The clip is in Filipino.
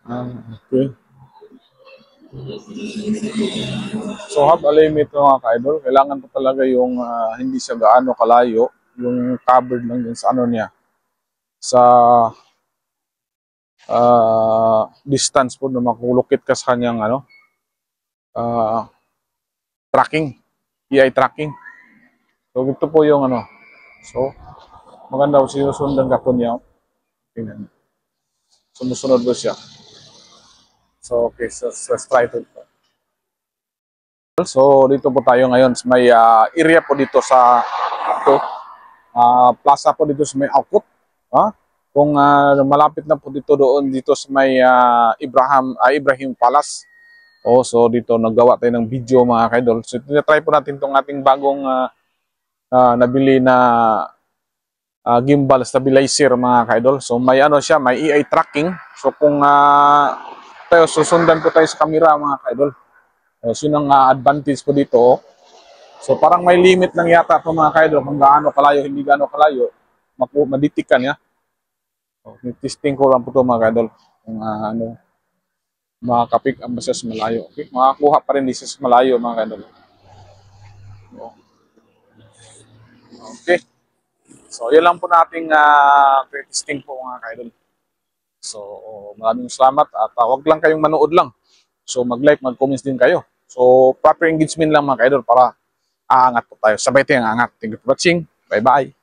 Okay. So have a limit mga ka-idol. Kailangan po talaga yung hindi siya gaano kalayo. Yung covered lang din sa ano niya. Sa distance po na makulukit ka sa kanyang ano, ah, tracking. EI tracking. So ito po yung ano. So maganda po sinusundan ka po niya. Tingnan. Sumusunod po siya. So okay, so let's try to. So dito po tayo ngayon sa may area po dito sa ito, plaza po dito sa may Aukot. Kung malapit na po dito doon dito sa may Ibrahim Palace. So dito naggawa tayo ng video mga kaidol. So try po natin tong ating bagong nabili na gimbal stabilizer mga kaidol. So may ano siya, may EI tracking. So kung tayo susundan po tayo sa camera mga kaidol. So yun ang advantage po dito. So parang may limit lang yata ito mga kaidol kung gaano kalayo, hindi gaano kalayo. Maditikan ya. So, testing ko lang po ito mga kaidol. Kung ano, makaka-pick up ba siya sa malayo. Okay? Makakuha pa rin siya sa malayo mga kaidol. Okay. So yun lang po nating testing po mga kaidol. So maraming salamat at wag lang kayong manood lang. So mag-like, mag-comments din kayo. So proper engagement lang mga kaidol para aangat po tayo. Sabay tayong aangat. Thank you for watching. Bye-bye.